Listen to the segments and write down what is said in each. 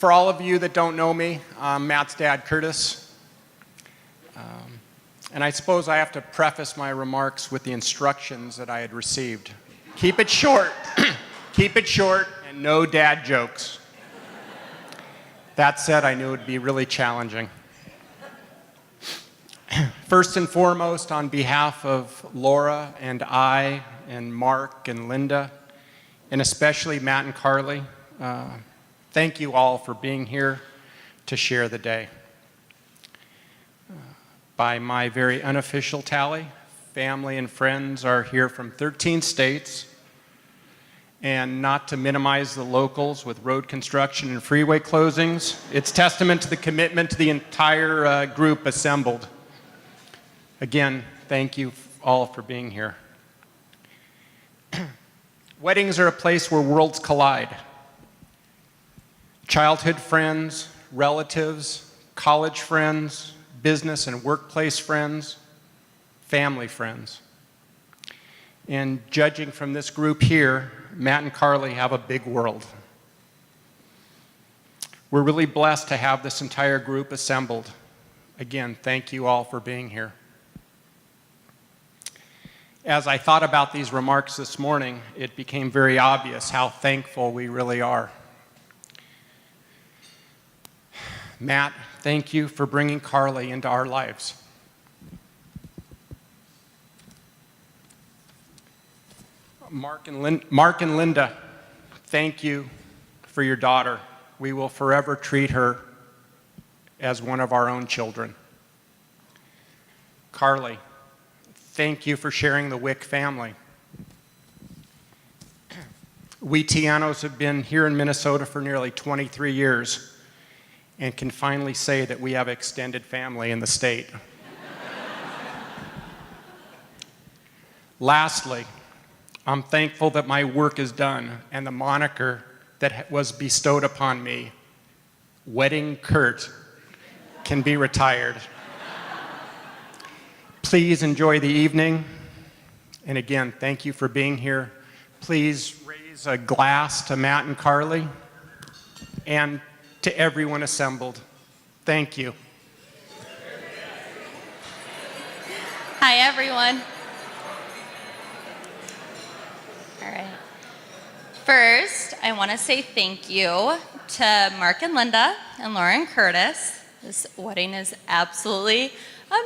For all of you that don't know me, I'm Matt's dad, Curtis. And I suppose I have to preface my remarks with the instructions that I had received. Keep it short, keep it short, and no dad jokes. That said, I knew it would be really challenging. First and foremost, on behalf of Laura and I and Mark and Linda, and especially Matt and Carly, thank you all for being here to share the day. By my very unofficial tally, family and friends are here from 13 states, and not to minimize the locals with road construction and freeway closings, it's testament to the commitment to the entire group assembled. Again, thank you all for being here. Weddings are a place where worlds collide. Childhood friends, relatives, college friends, business and workplace friends, family friends. And judging from this group here, Matt and Carly have a big world. We're really blessed to have this entire group assembled. Again, thank you all for being here. As I thought about these remarks this morning, it became very obvious how thankful we really are. Matt, thank you for bringing Carly into our lives. Mark and Linda, thank you for your daughter. We will forever treat her as one of our own children. Carly, thank you for sharing the Wick family. We Tianos have been here in Minnesota for nearly 23 years and can finally say that we have extended family in the state. Lastly, I'm thankful that my work is done and the moniker that was bestowed upon me, Wedding Kurt, can be retired. Please enjoy the evening. And again, thank you for being here. Please raise a glass to Matt and Carly and to everyone assembled. Thank you. Hi, everyone. All right. First, I want to say thank you to Mark and Linda and Lauren Curtis. This wedding is absolutely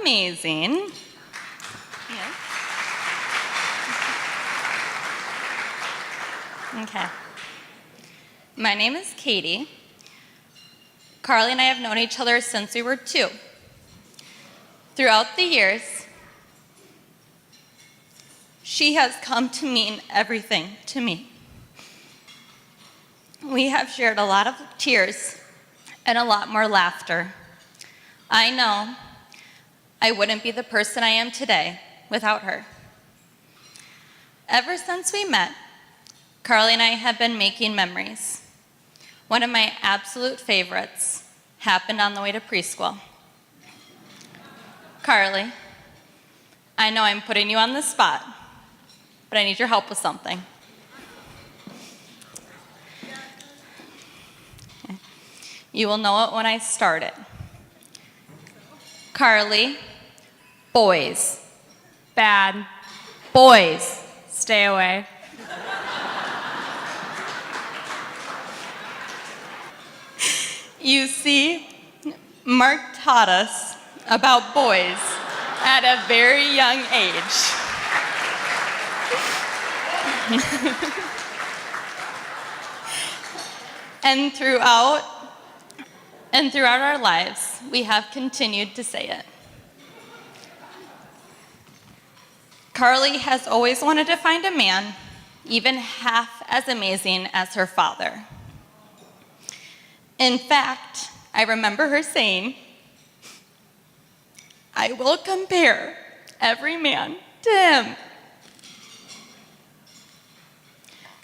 amazing. Yeah. Okay. My name is Katie. Carly and I have known each other since we were 2. Throughout the years, she has come to mean everything to me. We have shared a lot of tears and a lot more laughter. I know I wouldn't be the person I am today without her. Ever since we met, Carly and I have been making memories. One of my absolute favorites happened on the way to preschool. Carly, I know I'm putting you on the spot, but I need your help with something. You will know it when I start it. Carly, boys. Bad. Boys, stay away. You see, Mark taught us about boys at a very young age. And throughout our lives, we have continued to say it. Carly has always wanted to find a man even half as amazing as her father. In fact, I remember her saying, "I will compare every man to him."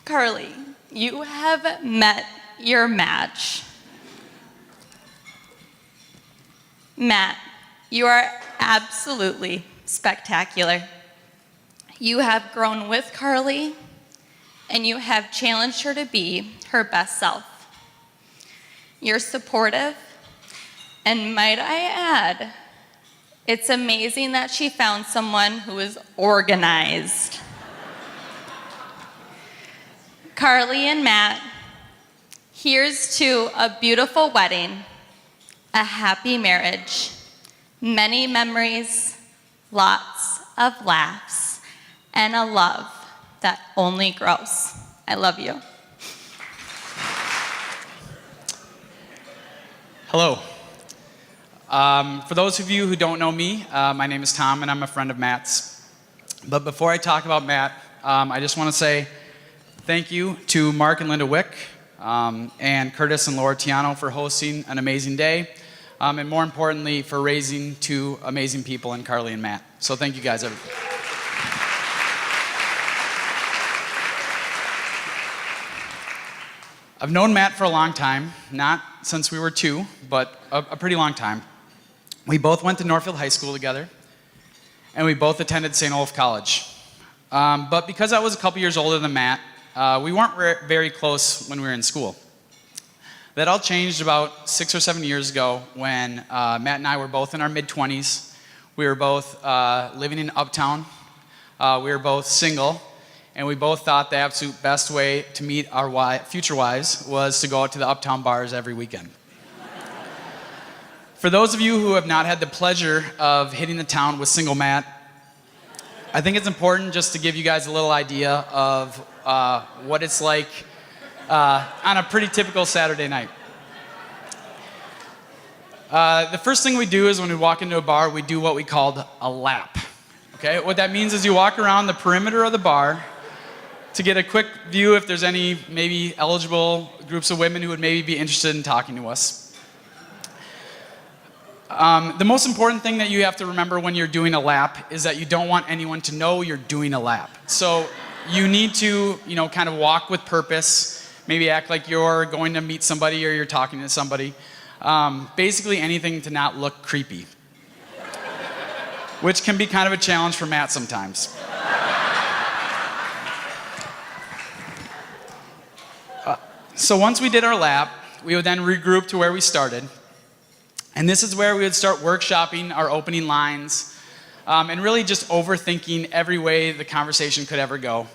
Carly, you have met your match. Matt, you are absolutely spectacular. You have grown with Carly, and you have challenged her to be her best self. You're supportive. And might I add, it's amazing that she found someone who is organized. Carly and Matt, here's to a beautiful wedding, a happy marriage, many memories, lots of laughs, and a love that only grows. I love you. Hello. For those of you who don't know me, my name is Tom and I'm a friend of Matt's. But before I talk about Matt, I just want to say thank you to Mark and Linda Wick and Curtis and Laura Tiano for hosting an amazing day. And more importantly, for raising two amazing people in Carly and Matt. So thank you guys, everybody. I've known Matt for a long time, not since we were 2, but a pretty long time. We both went to Northfield High School together, and we both attended St. Olaf College. But because I was a couple years older than Matt, we weren't very close when we were in school. That all changed about 6 or 7 years ago when Matt and I were both in our mid-20s. We were both living in Uptown. We were both single. And we both thought the absolute best way to meet our future wives was to go out to the Uptown bars every weekend. For those of you who have not had the pleasure of hitting the town with single Matt, I think it's important just to give you guys a little idea of what it's like on a pretty typical Saturday night. The first thing we do is when we walk into a bar, we do what we called a lap. Okay? What that means is you walk around the perimeter of the bar to get a quick view if there's any maybe eligible groups of women who would maybe be interested in talking to us. The most important thing that you have to remember when you're doing a lap is that you don't want anyone to know you're doing a lap. So you need to, kind of walk with purpose, maybe act like you're going to meet somebody or you're talking to somebody. Basically anything to not look creepy, which can be kind of a challenge for Matt sometimes. So once we did our lap, we would then regroup to where we started. And this is where we would start workshopping our opening lines and really just overthinking every way the conversation could ever go.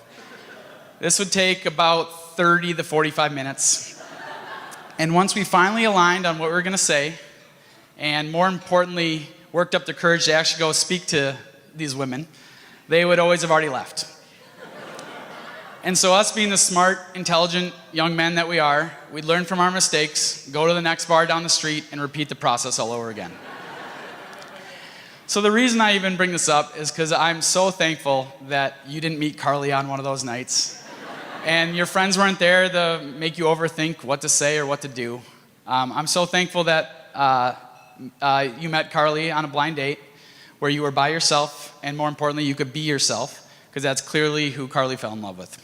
This would take about 30 to 45 minutes. And once we finally aligned on what we were going to say, and more importantly, worked up the courage to actually go speak to these women, they would always have already left. And so us being the smart, intelligent young men that we are, we'd learn from our mistakes, go to the next bar down the street, and repeat the process all over again. So the reason I even bring this up is because I'm so thankful that you didn't meet Carly on one of those nights. And your friends weren't there to make you overthink what to say or what to do. I'm so thankful that you met Carly on a blind date where you were by yourself, and more importantly, you could be yourself, because that's clearly who Carly fell in love with.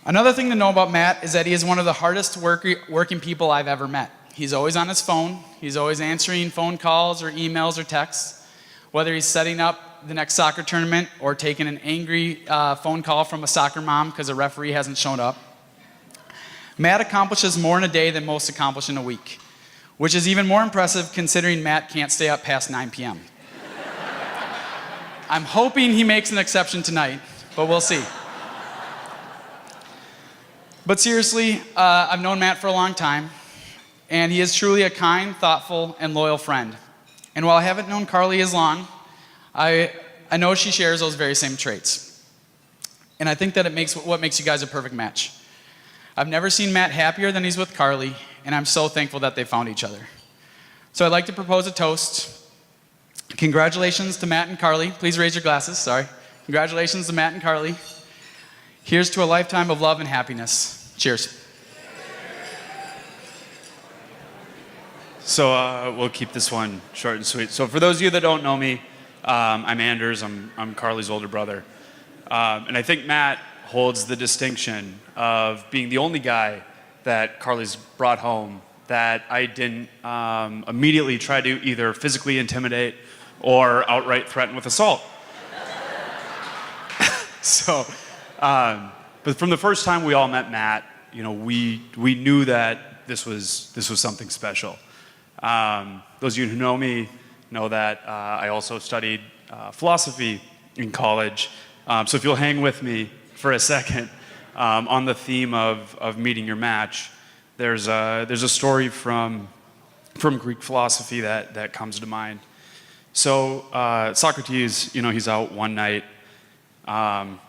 Another thing to know about Matt is that he is one of the hardest working people I've ever met. He's always on his phone. He's always answering phone calls or emails or texts, whether he's setting up the next soccer tournament or taking an angry phone call from a soccer mom because a referee hasn't shown up. Matt accomplishes more in a day than most accomplish in a week, which is even more impressive considering Matt can't stay up past 9 p.m. I'm hoping he makes an exception tonight, but we'll see. But seriously, I've known Matt for a long time, and he is truly a kind, thoughtful, and loyal friend. And while I haven't known Carly as long, I know she shares those very same traits. And I think that what makes you guys a perfect match. I've never seen Matt happier than he's with Carly, and I'm so thankful that they found each other. So I'd like to propose a toast. Congratulations to Matt and Carly. Please raise your glasses, sorry. Congratulations to Matt and Carly. Here's to a lifetime of love and happiness. Cheers. So we'll keep this one short and sweet. So for those of you that don't know me, I'm Anders. I'm Carly's older brother. And I think Matt holds the distinction of being the only guy that Carly's brought home that I didn't immediately try to either physically intimidate or outright threaten with assault. But from the first time we all met Matt, we knew that this was something special. Those of you who know me know that I also studied philosophy in college. So if you'll hang with me for a second on the theme of meeting your match, there's a story from Greek philosophy that comes to mind. So Socrates, he's out one night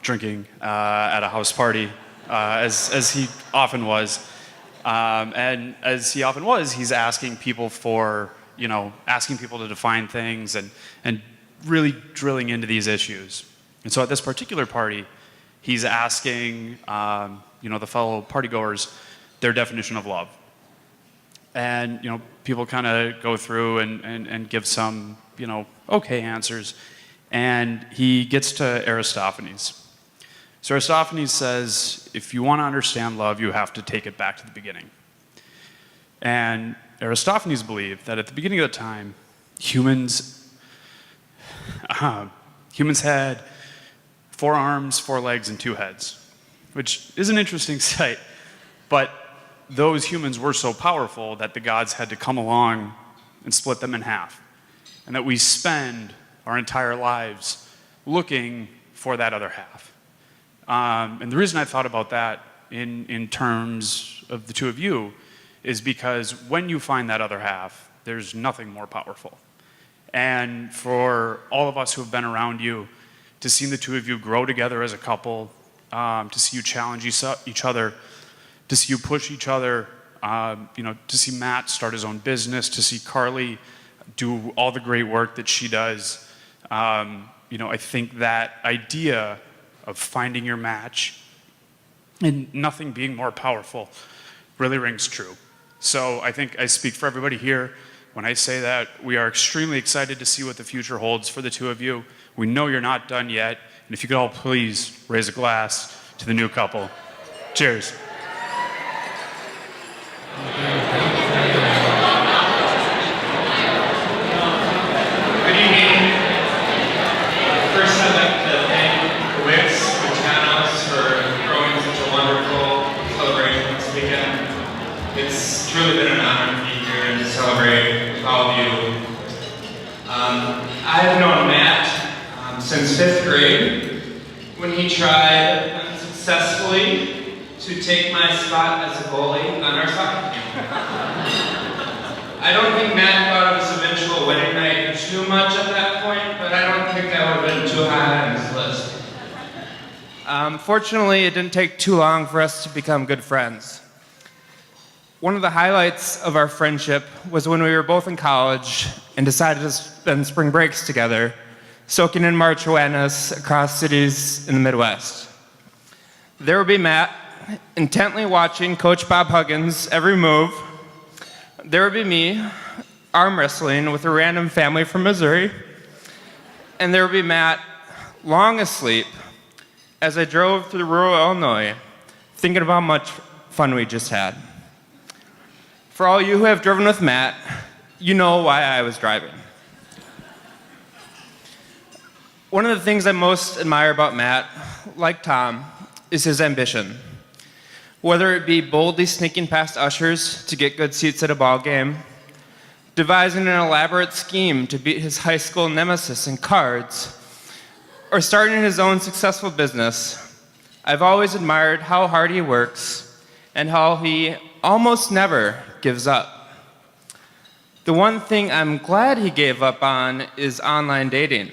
drinking at a house party, as he often was. And as he often was, he's asking people to define things and really drilling into these issues. And so at this particular party, he's asking, the fellow partygoers their definition of love. And, people kind of go through and give some, okay answers. And he gets to Aristophanes. So Aristophanes says, if you want to understand love, you have to take it back to the beginning. And Aristophanes believed that at the beginning of the time, humans had 4 arms, 4 legs, and 2 heads, which is an interesting sight. But those humans were so powerful that the gods had to come along and split them in half. And that we spend our entire lives looking for that other half. And the reason I thought about that in terms of the two of you is because when you find that other half, there's nothing more powerful. And for all of us who have been around you, to see the two of you grow together as a couple, to see you challenge each other, to see you push each other, to see Matt start his own business, to see Carly do all the great work that she does. I think that idea of finding your match and nothing being more powerful really rings true. So I think I speak for everybody here when I say that we are extremely excited to see what the future holds for the two of you. We know you're not done yet. And if you could all please raise a glass to the new couple. Cheers. Good evening. First, I'd like to thank Wix Botanos for throwing such a wonderful celebration this weekend. It's truly been an honor to be here and to celebrate with all of you. I've known Matt since 5th grade when he tried unsuccessfully to take my spot as a goalie on our soccer team. I don't think Matt thought of his eventual wedding night too much at that point, but I don't think that would have been too high on his list. Fortunately, it didn't take too long for us to become good friends. One of the highlights of our friendship was when we were both in college and decided to spend spring breaks together, soaking in March Madness across cities in the Midwest. There would be Matt, intently watching Coach Bob Huggins' every move. There would be me, arm wrestling with a random family from Missouri. And there would be Matt, long asleep, as I drove through rural Illinois, thinking about how much fun we just had. For all you who have driven with Matt, you know why I was driving. One of the things I most admire about Matt, like Tom, is his ambition. Whether it be boldly sneaking past ushers to get good seats at a ball game, devising an elaborate scheme to beat his high school nemesis in cards, or starting his own successful business, I've always admired how hard he works and how he almost never gives up. The one thing I'm glad he gave up on is online dating.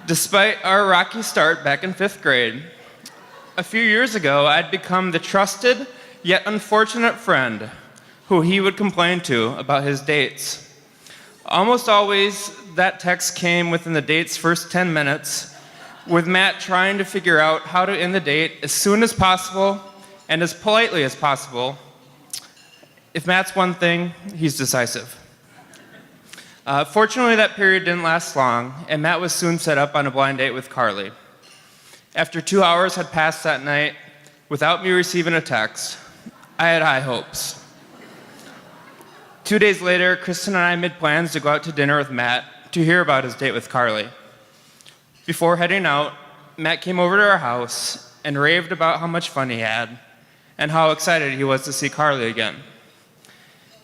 Despite our rocky start back in 5th grade, a few years ago, I'd become the trusted yet unfortunate friend who he would complain to about his dates. Almost always, that text came within the date's first 10 minutes, with Matt trying to figure out how to end the date as soon as possible and as politely as possible. If Matt's one thing, he's decisive. Fortunately, that period didn't last long, and Matt was soon set up on a blind date with Carly. After 2 hours had passed that night, without me receiving a text, I had high hopes. 2 days later, Kristen and I made plans to go out to dinner with Matt to hear about his date with Carly. Before heading out, Matt came over to our house and raved about how much fun he had, and how excited he was to see Carly again.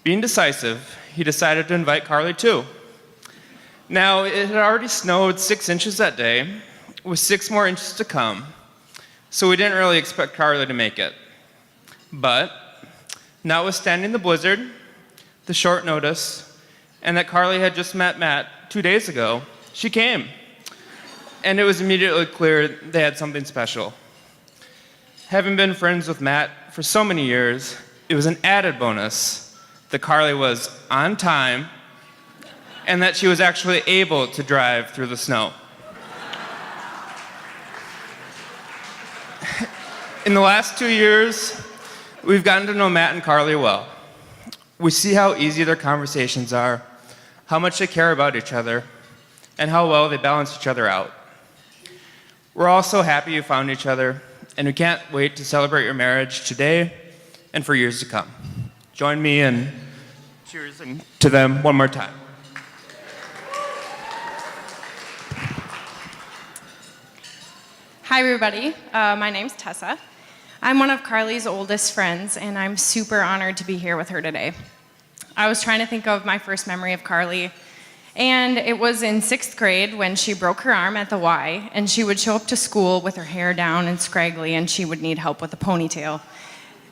Being decisive, he decided to invite Carly too. Now, it had already snowed 6 inches that day, with 6 more inches to come, so we didn't really expect Carly to make it. But, notwithstanding the blizzard, the short notice, and that Carly had just met Matt 2 days ago, she came. And it was immediately clear they had something special. Having been friends with Matt for so many years, it was an added bonus that Carly was on time and that she was actually able to drive through the snow. In the last 2 years, we've gotten to know Matt and Carly well. We see how easy their conversations are, how much they care about each other, and how well they balance each other out. We're all so happy you found each other, and we can't wait to celebrate your marriage today and for years to come. Join me in cheering to them one more time. Hi, everybody. My name's Tessa. I'm one of Carly's oldest friends, and I'm super honored to be here with her today. I was trying to think of my first memory of Carly, and it was in 6th grade when she broke her arm at the Y, and she would show up to school with her hair down and scraggly, and she would need help with a ponytail.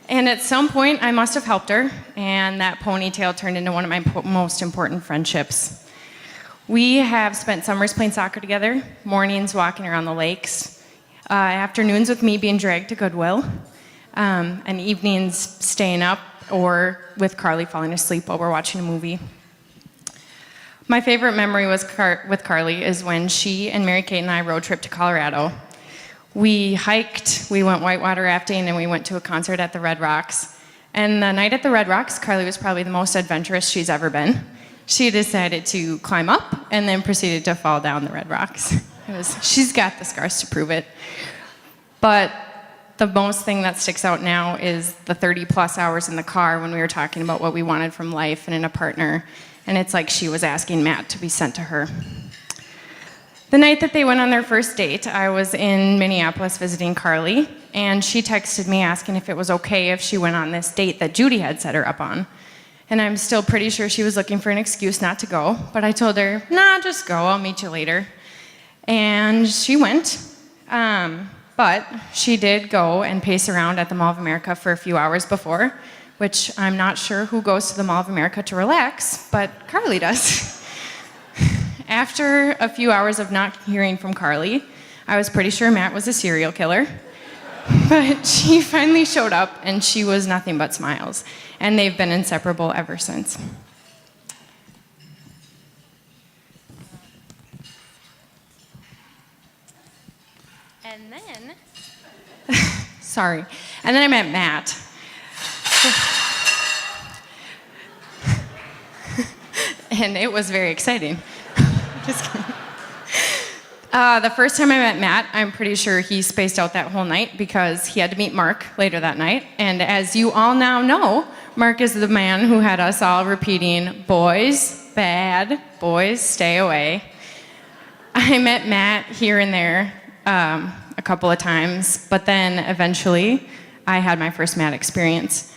And at some point, I must have helped her, and that ponytail turned into one of my most important friendships. We have spent summers playing soccer together, mornings walking around the lakes, afternoons with me being dragged to Goodwill, and evenings staying up or with Carly falling asleep while we're watching a movie. My favorite memory with Carly is when she and Mary Kate and I road tripped to Colorado. We hiked, we went whitewater rafting, and we went to a concert at the Red Rocks. And the night at the Red Rocks, Carly was probably the most adventurous she's ever been. She decided to climb up and then proceeded to fall down the Red Rocks. She's got the scars to prove it. But the most thing that sticks out now is the 30 plus hours in the car when we were talking about what we wanted from life and in a partner. And it's like she was asking Matt to be sent to her. The night that they went on their first date, I was in Minneapolis visiting Carly, and she texted me asking if it was okay if she went on this date that Judy had set her up on. And I'm still pretty sure she was looking for an excuse not to go, but I told her, nah, just go, I'll meet you later. And she went, but she did go and pace around at the Mall of America for a few hours before, which I'm not sure who goes to the Mall of America to relax, but Carly does. After a few hours of not hearing from Carly, I was pretty sure Matt was a serial killer. But she finally showed up, and she was nothing but smiles. And they've been inseparable ever since. And then, sorry. And then I met Matt. And it was very exciting. Just kidding. The first time I met Matt, I'm pretty sure he spaced out that whole night because he had to meet Mark later that night. And as you all now know, Mark is the man who had us all repeating, boys, bad, boys, stay away. I met Matt here and there a couple of times, but then eventually I had my first Matt experience.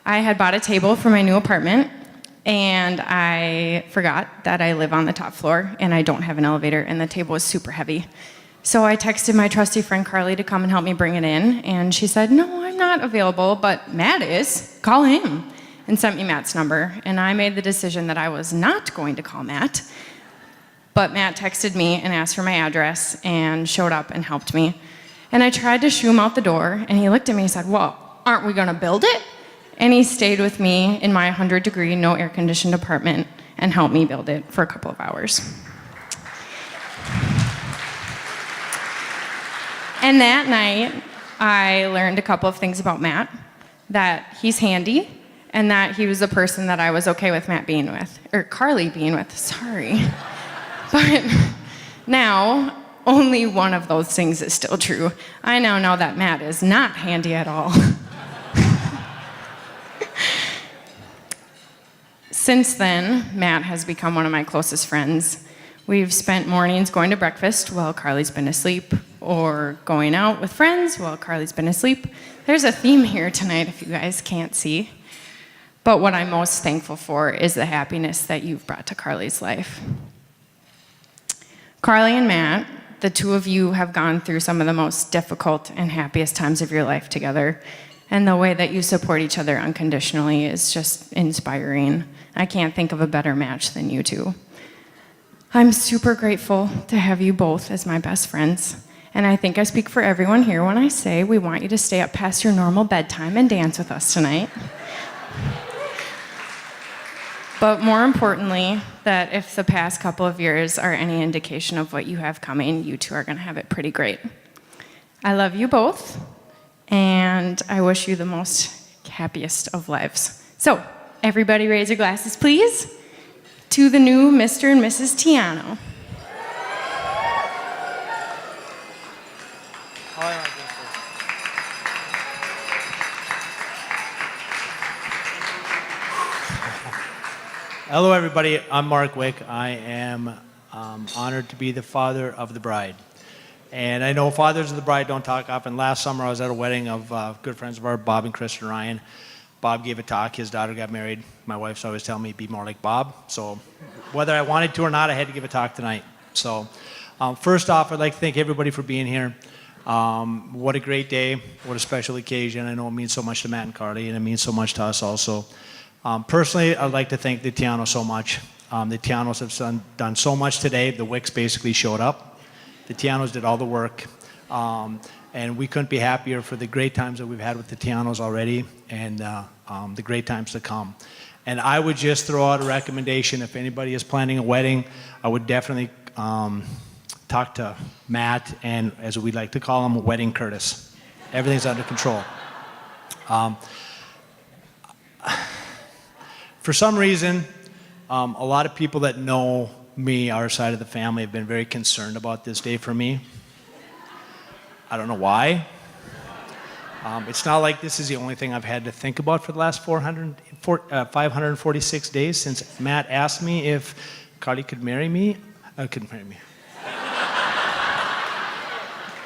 I had bought a table for my new apartment, and I forgot that I live on the top floor and I don't have an elevator, and the table was super heavy. So I texted my trusty friend Carly to come and help me bring it in, and she said, no, I'm not available, but Matt is. Call him. And sent me Matt's number, and I made the decision that I was not going to call Matt. But Matt texted me and asked for my address and showed up and helped me. And I tried to shoo him out the door, and he looked at me and said, well, aren't we gonna build it? And he stayed with me in my 100-degree, no air-conditioned apartment and helped me build it for a couple of hours. And that night, I learned a couple of things about Matt, that he's handy, and that he was the person that I was okay with Matt being with, or Carly being with, sorry. But now, only one of those things is still true. I now know that Matt is not handy at all. Since then, Matt has become one of my closest friends. We've spent mornings going to breakfast while Carly's been asleep, or going out with friends while Carly's been asleep. There's a theme here tonight if you guys can't see. But what I'm most thankful for is the happiness that you've brought to Carly's life. Carly and Matt, the two of you have gone through some of the most difficult and happiest times of your life together. And the way that you support each other unconditionally is just inspiring. I can't think of a better match than you two. I'm super grateful to have you both as my best friends. And I think I speak for everyone here when I say we want you to stay up past your normal bedtime and dance with us tonight. But more importantly, that if the past couple of years are any indication of what you have coming, you two are going to have it pretty great. I love you both, and I wish you the most happiest of lives. So, everybody raise your glasses, please, to the new Mr. and Mrs. Tiano. Hello, everybody. I'm Mark Wick. I am honored to be the father of the bride. And I know fathers of the bride don't talk often. Last summer, I was at a wedding of good friends of ours, Bob and Kristen Ryan. Bob gave a talk. His daughter got married. My wife's always telling me, be more like Bob. So whether I wanted to or not, I had to give a talk tonight. So first off, I'd like to thank everybody for being here. What a great day. What a special occasion. I know it means so much to Matt and Carly, and it means so much to us also. Personally, I'd like to thank the Tianos so much. The Tianos have done so much today. The Wicks basically showed up. The Tianos did all the work. And we couldn't be happier for the great times that we've had with the Tianos already and the great times to come. And I would just throw out a recommendation. If anybody is planning a wedding, I would definitely talk to Matt and, as we like to call him, Wedding Curtis. Everything's under control. For some reason, a lot of people that know me, our side of the family, have been very concerned about this day for me. I don't know why. It's not like this is the only thing I've had to think about for the last 546 days since Matt asked me if Carly could marry me. Couldn't marry me.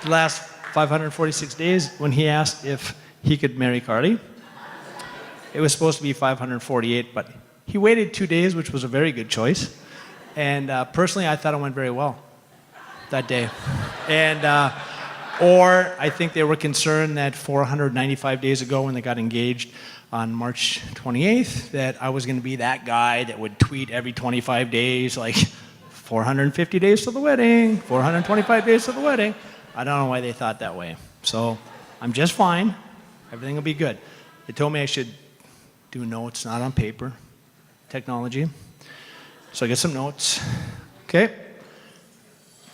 The last 546 days when he asked if he could marry Carly. It was supposed to be 548, but he waited 2 days, which was a very good choice. And personally, I thought it went very well that day. And, or I think they were concerned that 495 days ago when they got engaged on March 28th, that I was going to be that guy that would tweet every 25 days, like 450 days to the wedding, 425 days to the wedding. I don't know why they thought that way. So I'm just fine. Everything will be good. They told me I should do notes, not on paper, technology. So I get some notes. Okay.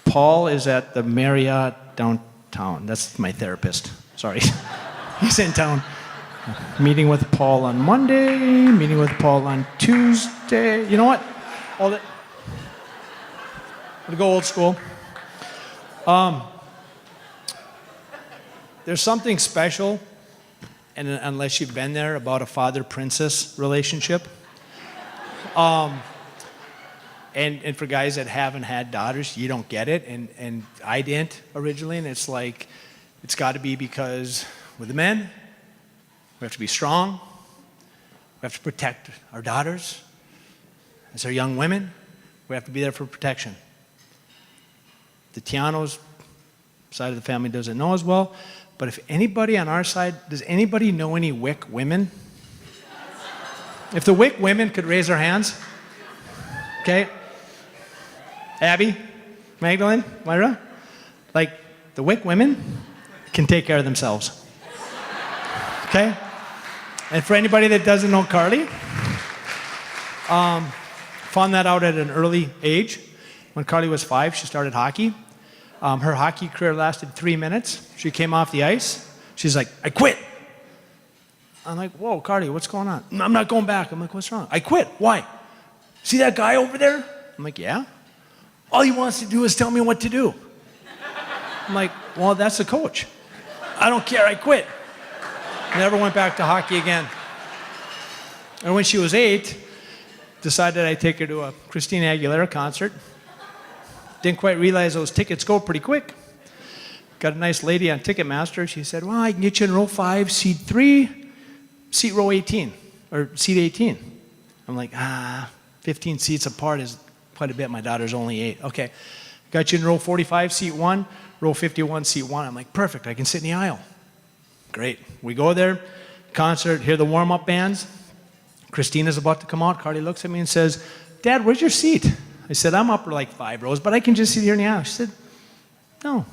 Paul is at the Marriott downtown. That's my therapist. Sorry. He's in town. Meeting with Paul on Monday, meeting with Paul on Tuesday. You know what? Hold it. I'm going to go old school. There's something special, and unless you've been there, about a father-princess relationship. And for guys that haven't had daughters, you don't get it, and I didn't originally, and it's like, it's got to be because with the men, we have to be strong, we have to protect our daughters. As our young women, we have to be there for protection. The Tianos side of the family doesn't know as well, but if anybody on our side, does anybody know any Wick women? If the Wick women could raise their hands, okay? Abby, Magdalene, Myra, like the Wick women can take care of themselves, okay? And for anybody that doesn't know Carly, found that out at an early age. When Carly was 5, she started hockey. Her hockey career lasted 3 minutes. She came off the ice. She's like, I quit. I'm like, whoa, Carly, what's going on? I'm not going back. I'm like, what's wrong? I quit. Why? See that guy over there? I'm like, yeah. All he wants to do is tell me what to do. I'm like, well, that's the coach. I don't care. I quit. Never went back to hockey again. And when she was 8, decided I'd take her to a Christina Aguilera concert. Didn't quite realize those tickets go pretty quick. got a nice lady on Ticketmaster. She said, well, I can get you in row 5, seat 3, seat row 18, or seat 18. I'm like, 15 seats apart is quite a bit. My daughter's only 8. Okay, got you in row 45, seat 1, row 51, seat 1. I'm like, perfect, I can sit in the aisle. Great. We go there, concert, hear the warm-up bands. Christina's about to come out. Carly looks at me and says, Dad, where's your seat? I said, I'm up like 5 rows, but I can just sit here in the aisle. She said, no,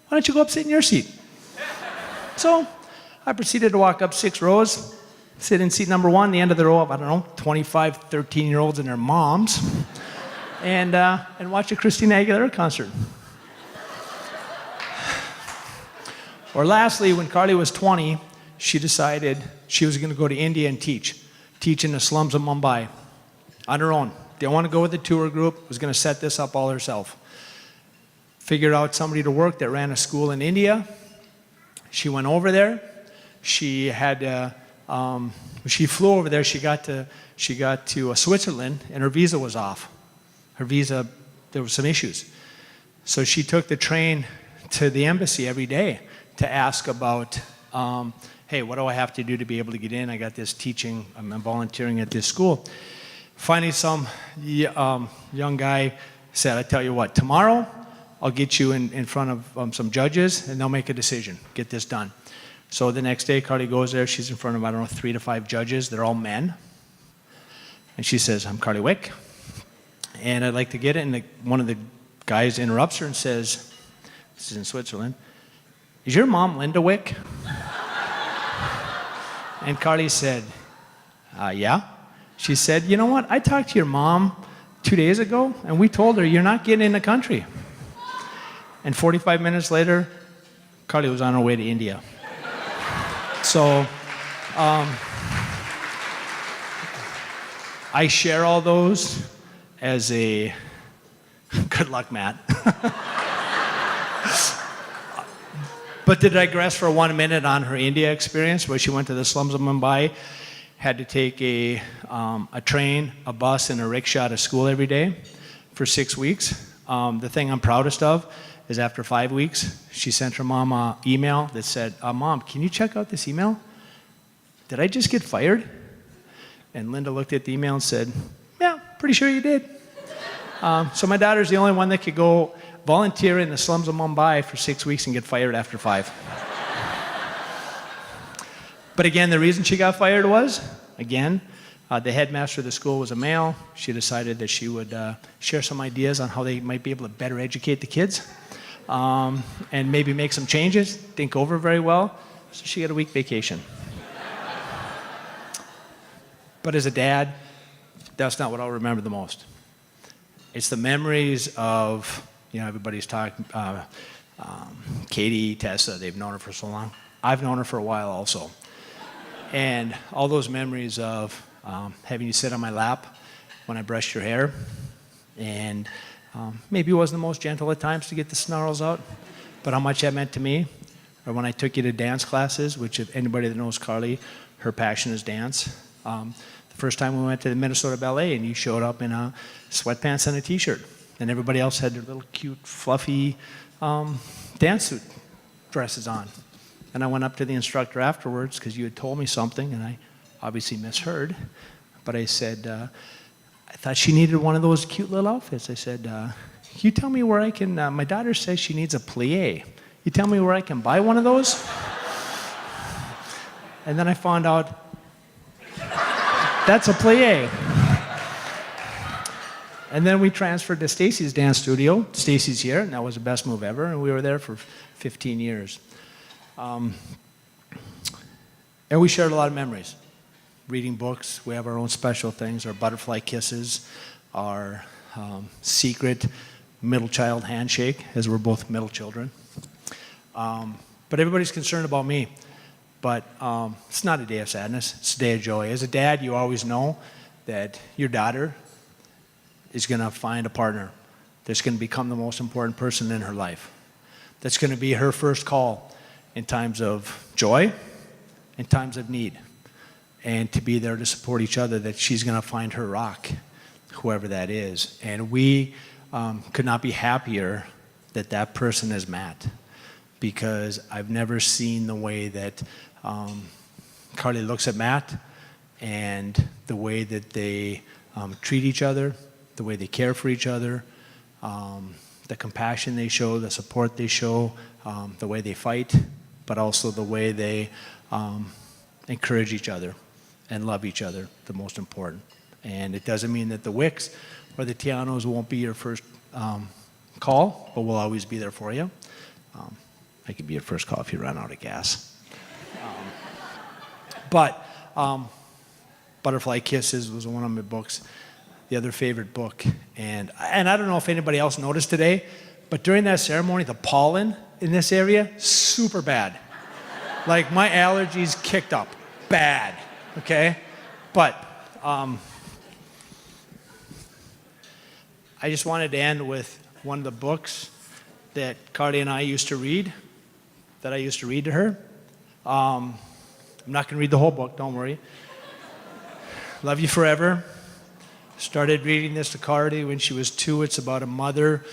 why don't you go up sit in your seat? So I proceeded to walk up 6 rows, sit in seat number 1, the end of the row of, 25, 13-year-olds and their moms, and watch a Christina Aguilera concert. Or lastly, when Carly was 20, she decided she was going to go to India and teach in the slums of Mumbai on her own. Didn't want to go with the tour group, was going to set this up all herself. Figured out somebody to work that ran a school in India. She went over there. She had, she flew over there. She got to Switzerland, and her visa was off. Her visa, there were some issues. So she took the train to the embassy every day to ask about, hey, what do I have to do to be able to get in? I got this teaching, I'm volunteering at this school. Finally, some young guy said, I tell you what, tomorrow I'll get you in front of some judges and they'll make a decision, get this done. So the next day, Carly goes there, she's in front of, 3 to 5 judges, they're all men. And she says, I'm Carly Wick, and I'd like to get it. And one of the guys interrupts her and says, this is in Switzerland, is your mom Linda Wick? And Carly said, yeah. She said, you know what, I talked to your mom 2 days ago, and we told her you're not getting in the country. And 45 minutes later, Carly was on her way to India. So, I share all those as a, good luck, Matt. But to digress for 1 minute on her India experience, where she went to the slums of Mumbai, had to take a train, a bus, and a rickshaw to school every day for 6 weeks. The thing I'm proudest of is after 5 weeks, she sent her mom an email that said, Mom, can you check out this email? Did I just get fired? And Linda looked at the email and said, yeah, pretty sure you did. So my daughter's the only one that could go volunteer in the slums of Mumbai for 6 weeks and get fired after 5. But again, the reason she got fired was, again, the headmaster of the school was a male. She decided that she would share some ideas on how they might be able to better educate the kids and maybe make some changes, think over very well. So she got a week vacation. But as a dad, that's not what I'll remember the most. It's the memories of, everybody's talking, Katie, Tessa, they've known her for so long. I've known her for a while also. And all those memories of having you sit on my lap when I brushed your hair, and maybe it wasn't the most gentle at times to get the snarls out, but how much that meant to me. Or when I took you to dance classes, which if anybody that knows Carly, her passion is dance. The first time we went to the Minnesota Ballet and you showed up in sweatpants and a t-shirt, and everybody else had their little cute, fluffy dance suit dresses on. And I went up to the instructor afterwards because you had told me something, and I obviously misheard. But I said, I thought she needed one of those cute little outfits. I said, can you tell me where I can, my daughter says she needs a plie. You tell me where I can buy one of those? And then I found out, that's a plie. And then we transferred to Stacy's dance studio. Stacy's here, and that was the best move ever, and we were there for 15 years. And we shared a lot of memories. Reading books, we have our own special things, our butterfly kisses, our secret middle child handshake, as we're both middle children. But everybody's concerned about me. But it's not a day of sadness, it's a day of joy. As a dad, you always know that your daughter is going to find a partner that's going to become the most important person in her life. That's going to be her first call in times of joy, in times of need, and to be there to support each other, that she's going to find her rock, whoever that is. And we could not be happier that that person is Matt. because I've never seen the way that Carly looks at Matt and the way that they treat each other, the way they care for each other, the compassion they show, the support they show, the way they fight, but also the way they encourage each other and love each other, the most important. And it doesn't mean that the Wicks or the Tianos won't be your first call, but we'll always be there for you. I could be your first call if you run out of gas. But Butterfly Kisses was one of my books, the other favorite book. And I don't know if anybody else noticed today, but during that ceremony, the pollen in this area, super bad. Like my allergies kicked up, bad, okay? But I just wanted to end with one of the books that Carly and I used to read, that I used to read to her. I'm not going to read the whole book, don't worry. Love You Forever. Started reading this to Carly when she was 2. It's about a mother.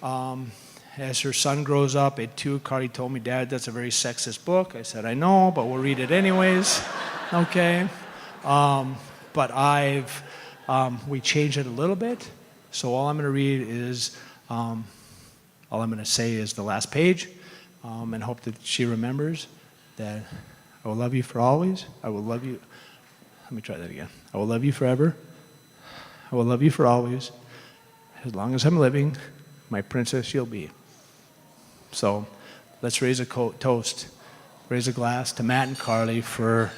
As her son grows up at 2, Carly told me, Dad, that's a very sexist book. I said, I know, but we'll read it anyways. Okay. But we changed it a little bit. So all I'm going to read is, all I'm going to say is the last page, and hope that she remembers that I will love you for always. I will love you. Let me try that again. I will love you forever. I will love you for always. As long as I'm living, my princess you'll be. So let's raise a toast, raise a glass to Matt and Carly for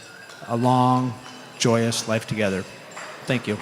a long, joyous life together. Thank you.